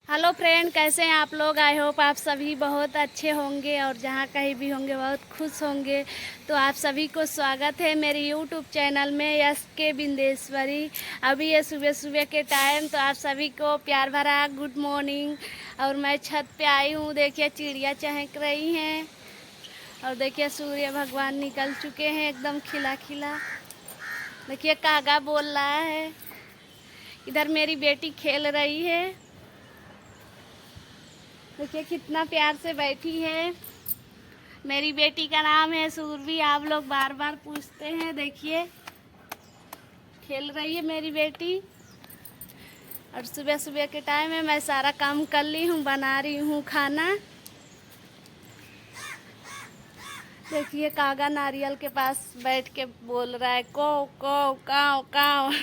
Hello friend, कैसे हैं आप लोग। आई होप आप सभी बहुत अच्छे होंगे और जहाँ कहीं भी होंगे बहुत खुश होंगे। तो आप सभी को स्वागत है मेरे यूट्यूब चैनल में यस के बिंदेश्वरी। अभी ये सुबह सुबह के टाइम, तो आप सभी को प्यार भरा गुड मॉर्निंग। और मैं छत पे आई हूँ। देखिए चिड़िया चहक रही हैं और देखिए सूर्य भगवान निकल चुके हैं एकदम खिला खिला। देखिए कागा बोल रहा है। इधर मेरी बेटी खेल रही है। देखिए कितना प्यार से बैठी है। मेरी बेटी का नाम है सूरवी। आप लोग बार बार पूछते हैं। देखिए खेल रही है मेरी बेटी। और सुबह सुबह के टाइम में मैं सारा काम कर ली हूँ, बना रही हूँ खाना। देखिए कागा नारियल के पास बैठ के बोल रहा है को को काव काव।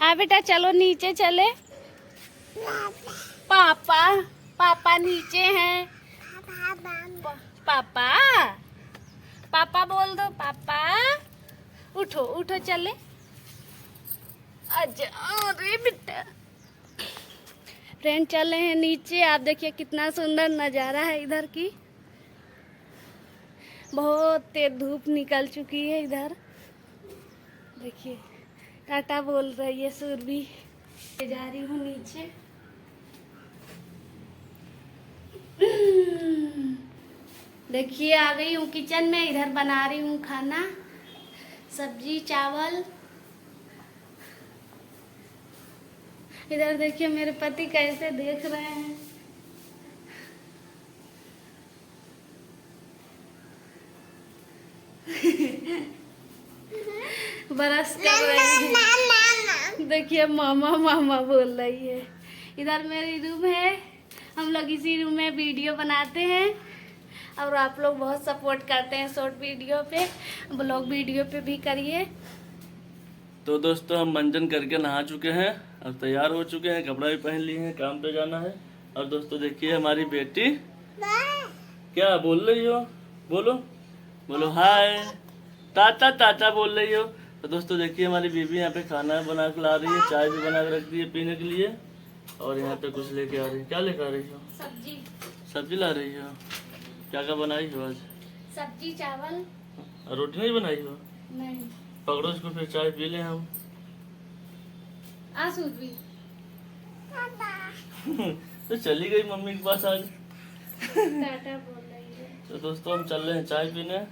आ बेटा चलो नीचे चले। पापा पापा नीचे हैं। पापा पापा बोल दो। पापा उठो उठो चले। अरे बेटा फ्रेंड चले हैं नीचे। आप देखिए कितना सुंदर नज़ारा है इधर की। बहुत तेज धूप निकल चुकी है इधर। देखिए टाटा बोल रही है सूरभी। जा रही हूँ नीचे। देखिए आ गई हूँ किचन में। इधर बना रही हूँ खाना, सब्जी चावल। इधर देखिए मेरे पति कैसे देख रहे हैं। ब्रश कर रही है। देखिए मामा मामा बोल रही है। इधर मेरी रूम है। हम लोग इसी रूम में वीडियो बनाते हैं और आप लोग बहुत सपोर्ट करते हैं शॉर्ट वीडियो पे। ब्लॉग वीडियो पे भी करिए। तो दोस्तों हम मंजन करके नहा चुके हैं और तैयार हो चुके हैं, कपड़ा भी पहन लिए हैं, काम पे जाना है। और दोस्तों देखिए हमारी बेटी क्या बोल रही हो। बोलो बोलो हाय। ताता ताता बोल रही हो। तो दोस्तों देखिए हमारी बीबी यहाँ पे खाना बना के ला रही है, चाय भी बना के रख दी है पीने के लिए। और यहाँ पे कुछ लेके आ रही है। क्या लेके आ रही हो? सब्जी। सब्जी ला रही हो। क्या क्या बनाई हो आज? सब्जी चावल। और रोटी नहीं बनाई हो? नहीं। पकड़ो इसको, फिर चाय पी लें हम। सूरभी तो चली गई मम्मी के पास आज। टाटा बोल रही है। तो दोस्तों हम चल रहे हैं चाय पीने।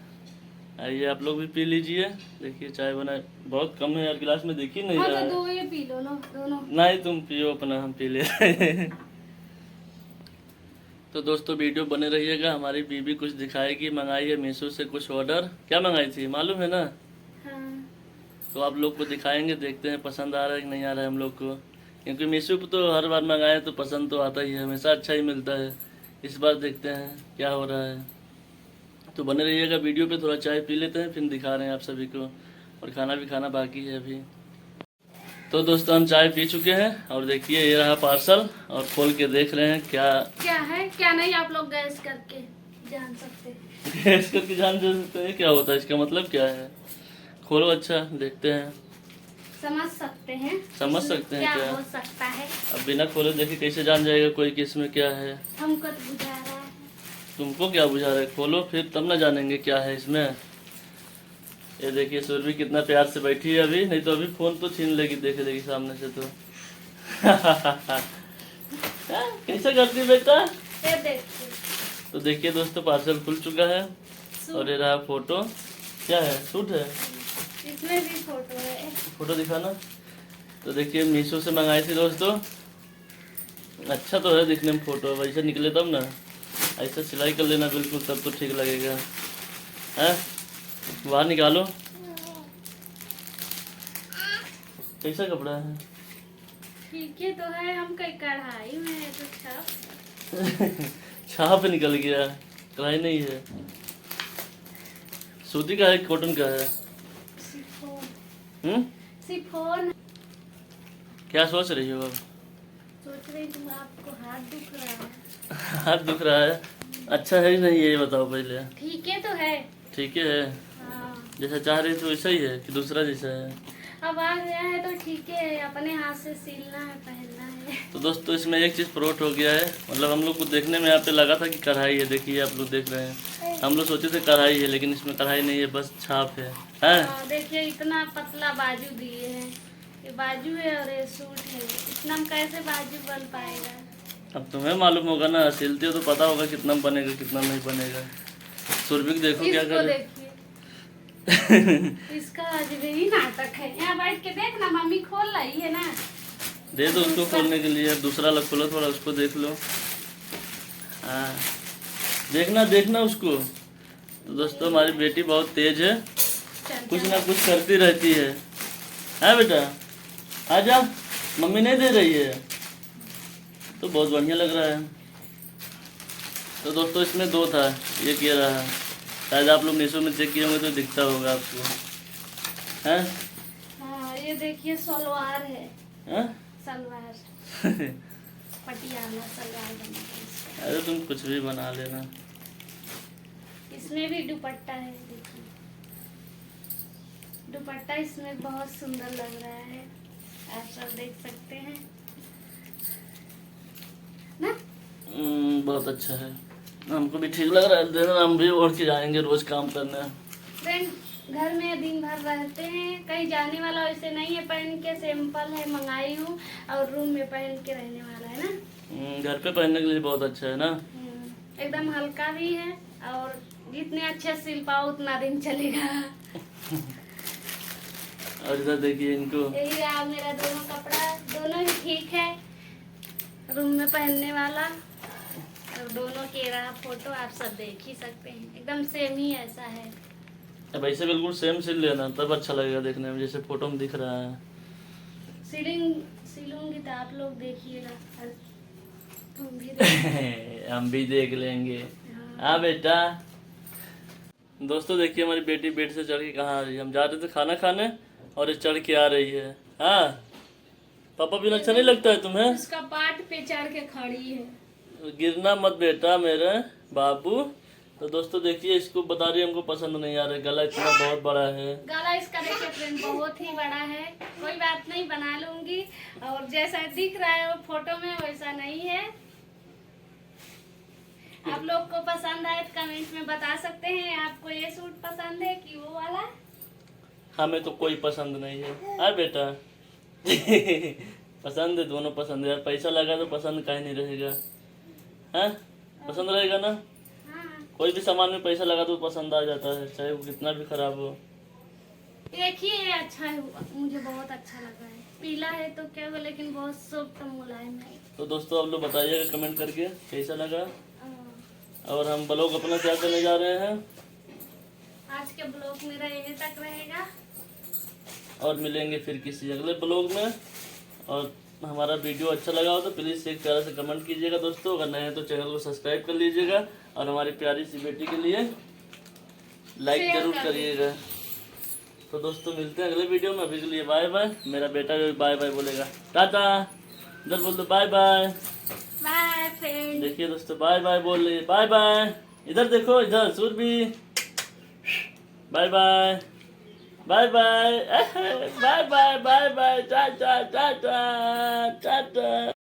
आइए आप लोग भी पी लीजिए। देखिए चाय बनाए बहुत कम है यार, गिलास में देखिए नहीं हाँ रहा तो है। दो ये पी लो ना दोनों। नहीं तुम पियो अपना, हम पी ले रहे हैं। तो दोस्तों वीडियो बने रहिएगा। हमारी बीबी कुछ दिखाएगी, मंगाई है मीशो से कुछ ऑर्डर। क्या मंगाई थी मालूम है ना? हाँ। तो आप लोग को दिखाएंगे, देखते हैं पसंद आ रहा है कि नहीं आ रहा है हम लोग को। क्योंकि मीशो पे तो हर बार मंगाए तो पसंद तो आता ही है, हमेशा अच्छा ही मिलता है। इस बार देखते हैं क्या हो रहा है। तो बने रहिएगा वीडियो पे। थोड़ा चाय पी लेते हैं फिर दिखा रहे हैं आप सभी को। और खाना भी खाना बाकी है अभी। तो दोस्तों हम चाय पी चुके हैं और देखिए ये रहा पार्सल। और खोल के देख रहे हैं क्या क्या है क्या नहीं, आप लोग गैस करके जान सकते हैं। गैस करके जान सकते हैं क्या होता है, इसका मतलब क्या है। खोलो अच्छा देखते हैं। समझ सकते हैं। समझ सकते हैं क्या हो सकता है। अब बिना खोले देखे कैसे जान जाएगा कोई कि इसमें क्या है। हमको तो बुझा रहा है। तुमको क्या बुझा रहा है? खोलो फिर तब ना जानेंगे क्या है इसमें। ये देखिए सूरभी कितना प्यार से बैठी है अभी, नहीं तो अभी फोन तो छीन लेगी, देख लेगी सामने से तो। कैसा करती बेटा? ये देखिए। तो देखिए दोस्तों पार्सल खुल चुका है। और ये रहा फोटो। क्या है? सूट है? इसमें भी फोटो है। फोटो दिखाना। तो देखिए मीशो से मंगाई थी दोस्तों। अच्छा तो है दिखने में फोटो, वैसे निकले तब ना। ऐसा सिलाई कर लेना बिल्कुल, तब तो ठीक लगेगा। है बाहर निकालो। कैसा कपड़ा है? ठीक है तो है। हम कई कढ़ाई में है तो छाप। छाप निकल गया, कढ़ाई नहीं है। सूती का है कॉटन का है? सिफोन। सिफोन। क्या सोच रही हो अब? सोच रही तुम, आपको हाथ दुख रहा है। हाथ दुख रहा है? अच्छा है नहीं ये बताओ पहले। ठीक है तो है। ठीक है। हाँ। जैसा चाह रही थी वैसा ही है कि दूसरा जैसा है? अब आ गया है तो ठीक है। अपने हाथ से सिलना है, पहनना है। तो दोस्तों इसमें एक चीज़ प्रोट हो गया है, मतलब हम लोग को देखने में यहाँ पे लगा था कि कढ़ाई है, देखिए आप लोग देख रहे हैं, हम लोग सोचे थे कढ़ाई है लेकिन इसमें कढ़ाई नहीं है, बस छाप है। हैं? देखिए इतना पतला बाजू दिए हैं, ये बाजू है और ये सूट है, इतना में कैसे बाजू बन पाएगा। अब तुम्हें मालूम होगा ना, सिलती हो तो पता होगा कितना बनेगा कितना नहीं बनेगा। सुरभि देखो क्या इसको करे। देखिए इसका अजब ही नाटक है। यहाँ बैठ के देख ना, मम्मी खोल रही है ना। दे दो उसको खोलने के लिए, दूसरा लग खोलो थोड़ा, उसको देख लो। हाँ देखना देखना उसको। तो दोस्तों हमारी बेटी बहुत तेज है, कुछ ना कुछ करती रहती है बेटा? आजा, मम्मी नहीं दे रही है तो बहुत बढ़िया लग रहा है। तो दोस्तों इसमें 2 था, एक ये रहा, शायद आप लोग मीशो में चेक किए होंगे तो दिखता होगा आपको। हैं? हाँ ये देखिए सलवार है। हैं? सलवार पटियाला सलवार बना है इसका। अरे तुम कुछ भी बना लेना। इसमें भी दुपट्टा है, देखिए दुपट्टा इसमें बहुत सुंदर लग रहा है, आप सब देख सकते हैं ना। बहुत अच्छा है, हमको भी ठीक लग रहा है, देना हम भी ओढ़ के जाएंगे रोज काम करने। फ्रेंड घर में दिन भर रहते हैं, कहीं जाने वाला वैसे नहीं है, पहन के सिंपल है, मंगाई हूँ और रूम में पहन के रहने वाला है ना। घर पे पहनने के लिए बहुत अच्छा है ना। एकदम हल्का भी है और जितने अच्छे सिल पाओ उतना दिन चलेगा। और इधर देखिए इनको, यही रहा मेरा दोनों कपड़ा, दोनों ही ठीक है रूम में पहनने वाला, और दोनों के रहा फोटो आप सब देख ही सकते हैं, एकदम सेम ही ऐसा है। अब ऐसे बिल्कुल सेम सिल लेना तब अच्छा लगेगा देखने में, जैसे फोटो में दिख रहा है। सिलूंगी तो आप लोग देखिएगा और तुम भी देखिए। हम भी देख लेंगे। हाँ बेटा। दोस्तों देखिए हमारी बेटी बेड से चढ़ के कहाँ आ रही है, हम जा रहे थे खाना खाने और ये चढ़ के आ रही है। हाँ पापा भी अच्छा नहीं लगता है तुम्हें? उसका पाट पे चढ़ के खड़ी है। गिरना मत बेटा मेरे बाबू। तो दोस्तों देखिए इसको बता रही है हमको पसंद नहीं आ रहा है, गला इतना बहुत बड़ा है। गला इसका देखिए फ्रेंड बहुत ही बड़ा है, कोई बात नहीं बना लूंगी, और जैसा दिख रहा है वो फोटो में वैसा नहीं है। आप लोग को पसंद आए तो कमेंट में बता सकते हैं, आपको ये सूट पसंद है कि वो वाला। हमें तो कोई पसंद नहीं है। हाँ बेटा पसंद है, दोनों पसंद है यार, पैसा लगा तो पसंद काहे नहीं रहेगा। हाँ पसंद रहेगा ना, हाँ कोई भी सामान में पैसा लगा तो पसंद आ जाता है, चाहे वो कितना भी खराब हो। देखिए ये अच्छा है, मुझे बहुत अच्छा लगा है, पीला है तो क्या हुआ लेकिन बहुत सॉफ्ट मुलायम है। तो दोस्तों आप लोग बताइएगा कमेंट करके कैसा लगा, और हम ब्लॉग अपना क्या करने जा रहे हैं। आज के ब्लॉग मेरा यही तक रहेगा, और मिलेंगे फिर किसी अगले ब्लॉग में। और हमारा वीडियो अच्छा लगा हो तो प्लीज़ एक प्यारा से कमेंट कीजिएगा दोस्तों, अगर नए हैं तो चैनल को सब्सक्राइब कर लीजिएगा, और हमारी प्यारी सी बेटी के लिए लाइक जरूर करिएगा। तो दोस्तों मिलते हैं अगले वीडियो में, अभी के लिए बाय बाय। मेरा बेटा भी बाय बाय बोलेगा, टाटा, इधर बोल दो बाय बाय। Bye friend. देखिए दोस्तों बाय बाय बोल रही है, बाय बाय, इधर देखो, इधर Surabhi, bye bye bye bye bye bye bye bye, tata tata Tata.